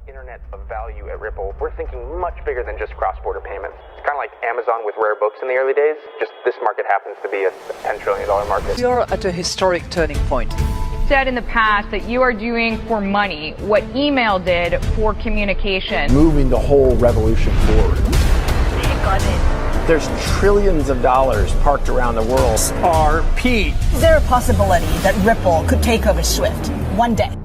internet of value at Ripple, we're thinking much bigger than just cross-border payments. It's kind of like Amazon with rare books in the early days, just this market happens to be a $10 trillion market. We are at a historic turning point. Said in the past that you are doing for money what email did for communication. Moving the whole revolution forward. Got it. There's trillions of dollars parked around the world. XRP. Is there a possibility that Ripple could take over Swift one day?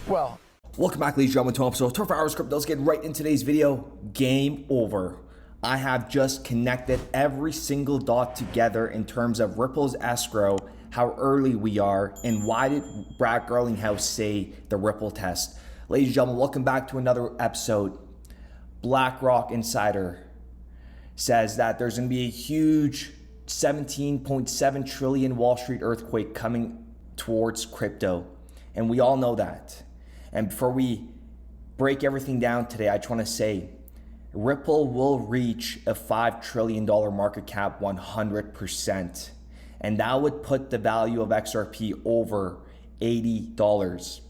Well, welcome back, ladies and gentlemen, to an episode of 24 Hours Crypto. Let's get right into today's video. Game over. I have just connected every single dot together in terms of Ripple's escrow, how early we are, and why did Brad Garlinghouse say the Ripple test. Ladies and gentlemen, welcome back to another episode. BlackRock Insider says that there's going to be a huge 17.7 trillion Wall Street earthquake coming towards crypto. And we all know that. And before we break everything down today, I just want to say Ripple will reach a $5 trillion market cap 100%. And that would put the value of XRP over $80.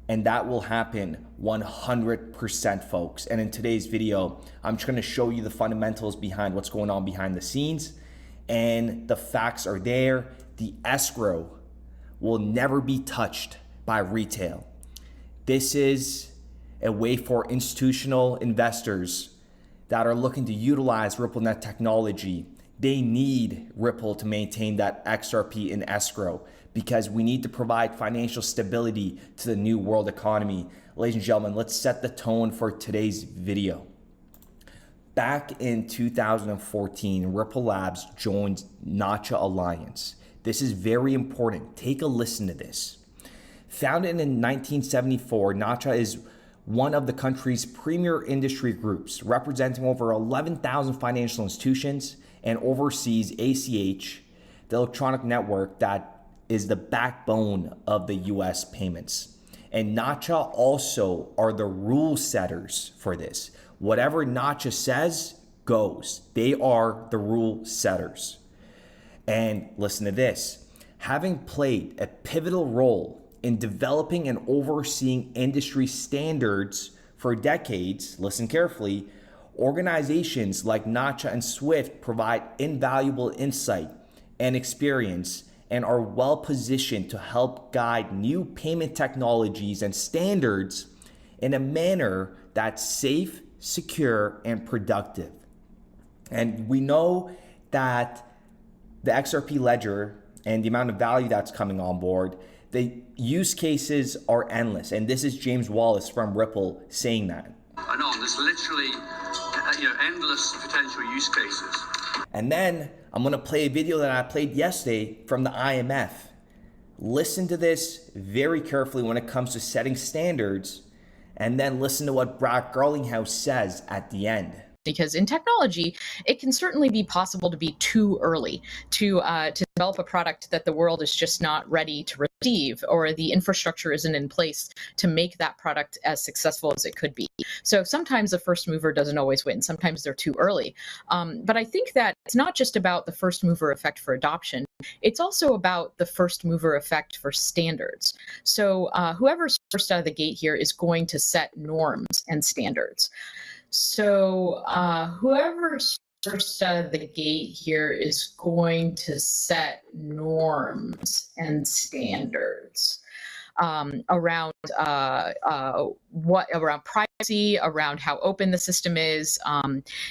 And that will happen 100%, folks. And in today's video, I'm just gonna show you the fundamentals behind what's going on behind the scenes. And the facts are there. The escrow will never be touched by retail. This is a way for institutional investors that are looking to utilize RippleNet technology. They need Ripple to maintain that XRP in escrow because we need to provide financial stability to the new world economy. Ladies and gentlemen, let's set the tone for today's video. Back in 2014, Ripple Labs joined Nacha Alliance. This is very important. Take a listen to this. Founded in 1974, Nacha is one of the country's premier industry groups, representing over 11,000 financial institutions and oversees ACH, the electronic network that is the backbone of the US payments. And Nacha also are the rule setters for this. Whatever Nacha says goes. They are the rule setters. And listen to this. Having played a pivotal role in developing and overseeing industry standards for decades, listen carefully, organizations like Nacha and Swift provide invaluable insight and experience and are well positioned to help guide new payment technologies and standards in a manner that's safe, secure, and productive. And we know that the XRP ledger and the amount of value that's coming on board, the use cases are endless. And this is James Wallace from Ripple saying that. I know, there's literally endless potential use cases. And then I'm gonna play a video that I played yesterday from the IMF. Listen to this very carefully when it comes to setting standards, and then listen to what Brad Garlinghouse says at the end. Because in technology, it can certainly be possible to be too early to develop a product that the world is just not ready to receive, or the infrastructure isn't in place to make that product as successful as it could be. So sometimes the first mover doesn't always win. Sometimes they're too early. But I think that it's not just about the first mover effect for adoption. It's also about the first mover effect for standards. So whoever's first out of the gate here is going to set norms and standards. So whoever's first out of the gate here is going to set norms and standards around around privacy, around how open the system is,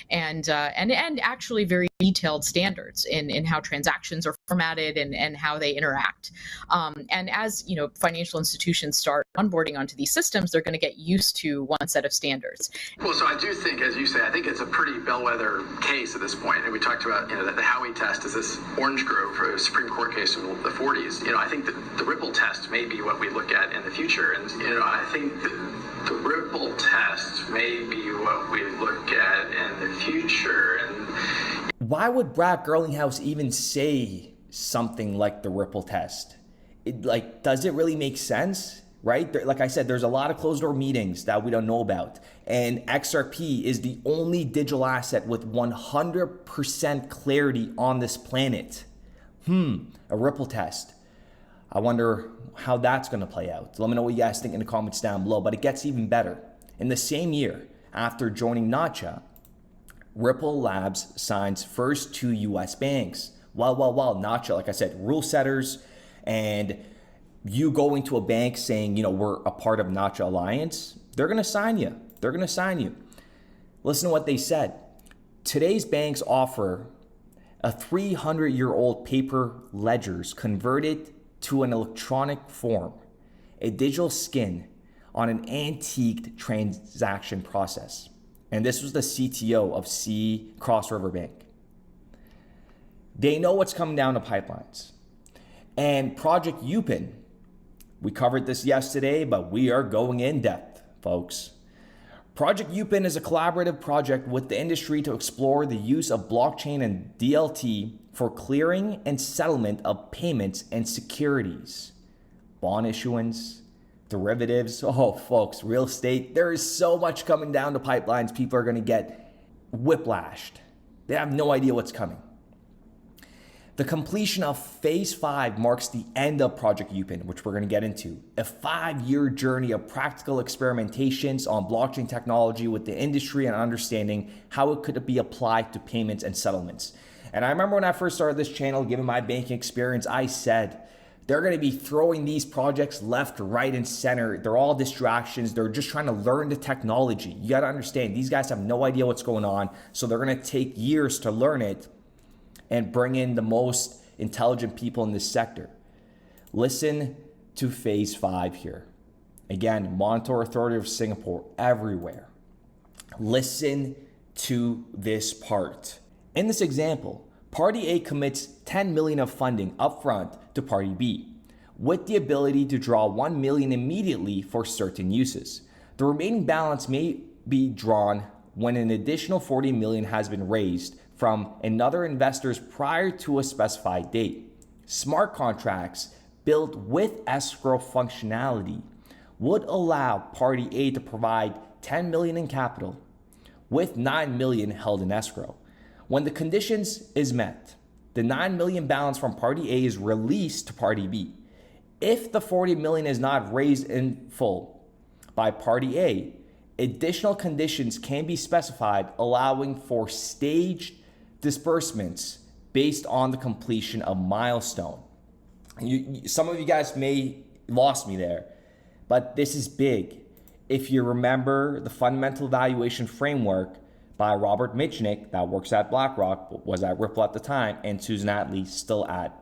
and actually very detailed standards in how transactions are formatted and how they interact. And as financial institutions start onboarding onto these systems, they're going to get used to one set of standards. Well, so I do think, as you say, I think it's a pretty bellwether case at this point. And we talked about, the Howey test is this orange grove for a Supreme Court case in the 40s. I think that the Ripple test may be what we look at in the future. And, I think the Ripple test may be what we look at in the future. And why would Brad Garlinghouse even say something like the Ripple test? Does it really make sense? Right? Like I said, there's a lot of closed door meetings that we don't know about. And XRP is the only digital asset with 100% clarity on this planet. A Ripple test. I wonder how that's going to play out. Let me know what you guys think in the comments down below. But it gets even better. In the same year, after joining Nacha, Ripple Labs signs first 2 US banks. Well, Nacha, like I said, rule setters, and you going to a bank saying, you know, we're a part of Nacha Alliance, they're going to sign you. They're going to sign you. Listen to what they said. Today's banks offer a 300-year-old paper ledgers converted to an electronic form, a digital skin on an antiqued transaction process. And this was the CTO of Cross River Bank. They know what's coming down the pipelines. And Project EOPE, we covered this yesterday, but we are going in depth, folks. Project EOPE is a collaborative project with the industry to explore the use of blockchain and DLT for clearing and settlement of payments and securities, bond issuance, derivatives. Oh, folks, real estate. There is so much coming down the pipelines. People are going to get whiplashed. They have no idea what's coming. The completion of Phase 5 marks the end of Project EOPE, which we're going to get into. A 5-year journey of practical experimentations on blockchain technology with the industry and understanding how it could be applied to payments and settlements. And I remember when I first started this channel, given my banking experience, I said, they're going to be throwing these projects left, right, and center. They're all distractions. They're just trying to learn the technology. You got to understand, these guys have no idea what's going on. So they're going to take years to learn it and bring in the most intelligent people in this sector. Listen to Phase 5 here. Again, Monetary Authority of Singapore, everywhere. Listen to this part. In this example, Party A commits 10 million of funding upfront to Party B, with the ability to draw 1 million immediately for certain uses. The remaining balance may be drawn when an additional 40 million has been raised from another investors prior to a specified date. Smart contracts built with escrow functionality would allow Party A to provide 10 million in capital with 9 million held in escrow. When the conditions is met, the 9 million balance from Party A is released to Party B. If the 40 million is not raised in full by Party A, additional conditions can be specified, allowing for staged disbursements based on the completion of milestone. Some of you guys may lost me there, but this is big. If you remember the fundamental valuation framework by Robert Mitchnick, that works at BlackRock, was at Ripple at the time, and Susan Atley still at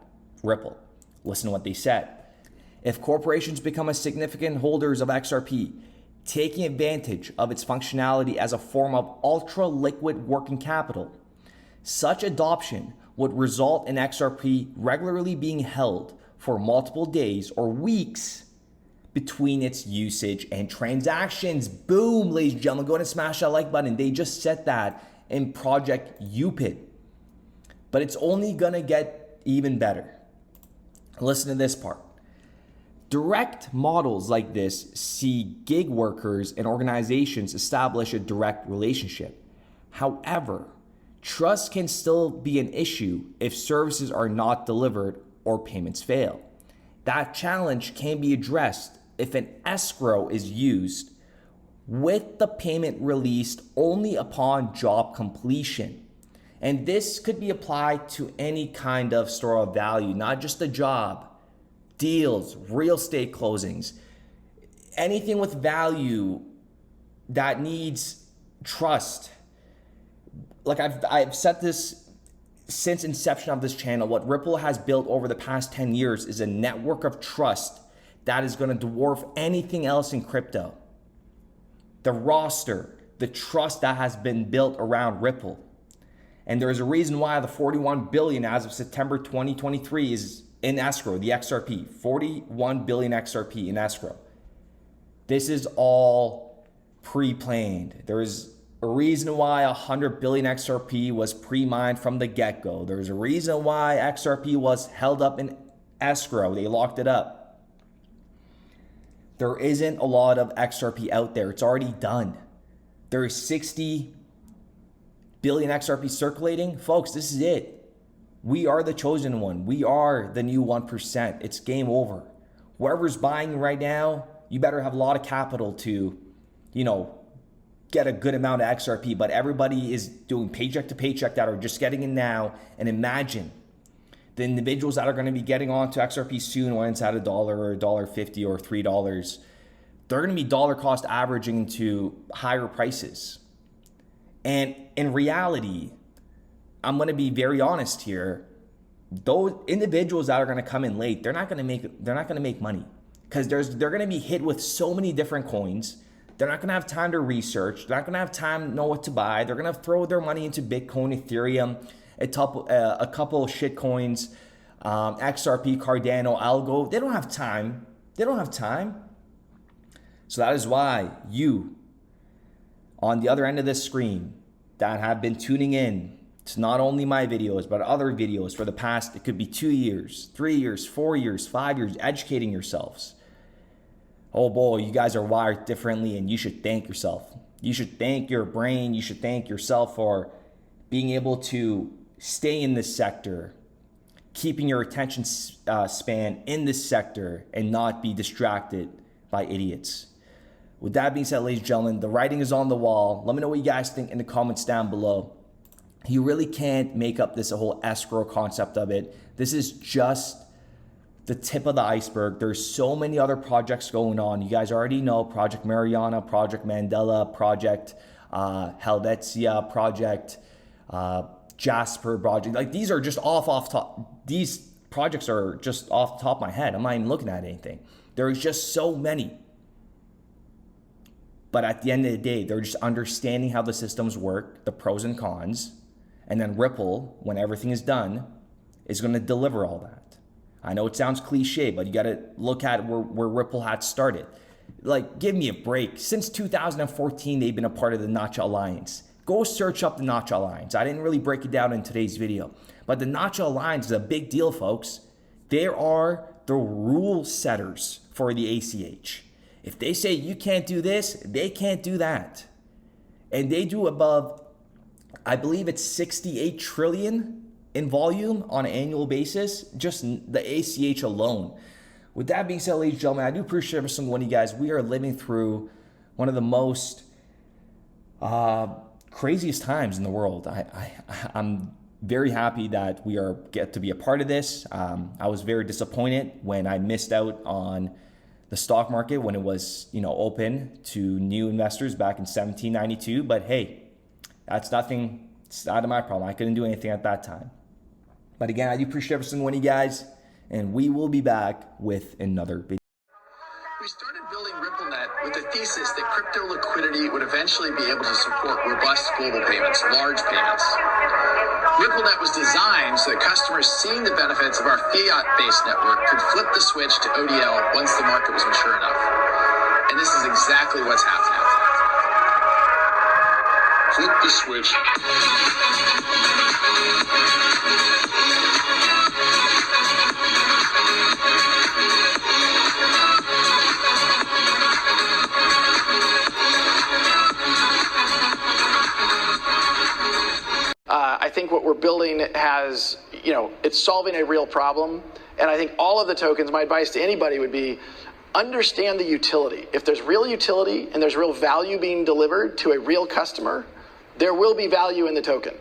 Ripple. Listen to what they said. If corporations become a significant holders of XRP, taking advantage of its functionality as a form of ultra-liquid working capital, such adoption would result in XRP regularly being held for multiple days or weeks between its usage and transactions. Boom, ladies and gentlemen, go ahead and smash that like button. They just said that in Project EOPE. But it's only gonna get even better. Listen to this part. Direct models like this see gig workers and organizations establish a direct relationship. However, trust can still be an issue if services are not delivered or payments fail. That challenge can be addressed if an escrow is used with the payment released only upon job completion. And this could be applied to any kind of store of value, not just a job, deals, real estate closings, anything with value that needs trust. Like I've said this since inception of this channel, what Ripple has built over the past 10 years is a network of trust that is going to dwarf anything else in crypto. The roster, the trust that has been built around Ripple. And there is a reason why the 41 billion as of September 2023 is in escrow, the XRP, 41 billion XRP in escrow. This is all pre-planned. There is a reason why 100 billion XRP was pre-mined from the get-go. There's a reason why XRP was held up in escrow. They locked it up. There isn't a lot of XRP out there. It's already done. There is 60 billion XRP circulating. Folks, this is it. We are the chosen one. We are the new 1%. It's game over. Whoever's buying right now, you better have a lot of capital to, get a good amount of XRP, but everybody is doing paycheck to paycheck that are just getting in now. And imagine the individuals that are going to be getting onto XRP soon when it's at $1 or $1.50 or $3. They're going to be dollar cost averaging into higher prices. And in reality, I'm going to be very honest here. Those individuals that are going to come in late, they're not going to make money, because they're going to be hit with so many different coins. They're not going to have time to research. They're not going to have time to know what to buy. They're going to throw their money into Bitcoin, Ethereum, a couple of shit coins, XRP, Cardano, Algo. They don't have time. They don't have time. So that is why you, on the other end of this screen, that have been tuning in to not only my videos, but other videos for the past, it could be 2 years, 3 years, 4 years, 5 years, educating yourselves. Oh boy, you guys are wired differently, and you should thank yourself. You should thank your brain. You should thank yourself for being able to stay in this sector, keeping your attention span in this sector, and not be distracted by idiots. With that being said, ladies and gentlemen, the writing is on the wall. Let me know what you guys think in the comments down below. You really can't make up this whole escrow concept of it. This is just the tip of the iceberg. There's so many other projects going on. You guys already know Project Mariana, Project Mandela, Project Helvetia, Project Jasper project. Like, these are just off top. These projects are just off the top of my head. I'm not even looking at anything. There's just so many. But at the end of the day, they're just understanding how the systems work, the pros and cons, and then Ripple, when everything is done, is going to deliver all that. I know it sounds cliche, but you got to look at where Ripple had started. Like, give me a break. Since 2014, they've been a part of the Nacha Alliance. Go search up the Nacha Alliance. I didn't really break it down in today's video, but the Nacha Alliance is a big deal, folks. They are the rule setters for the ACH. If they say you can't do this, they can't do that. And they do above, I believe it's 68 trillion in volume on an annual basis, just the ACH alone. With that being said, ladies and gentlemen, I do appreciate every single one of you guys. We are living through one of the most craziest times in the world. I'm very happy that we get to be a part of this. I was very disappointed when I missed out on the stock market when it was, open to new investors back in 1792. But hey, that's nothing. It's not my problem. I couldn't do anything at that time. But again, I do appreciate every single one of you guys, and we will be back with another video. We started building RippleNet with the thesis that crypto liquidity would eventually be able to support robust global payments, large payments. RippleNet was designed so that customers seeing the benefits of our fiat-based network could flip the switch to ODL once the market was mature enough. And this is exactly what's happening. Flip the switch. I think what we're building has, it's solving a real problem. And I think all of the tokens, my advice to anybody would be, understand the utility. If there's real utility and there's real value being delivered to a real customer, there will be value in the token.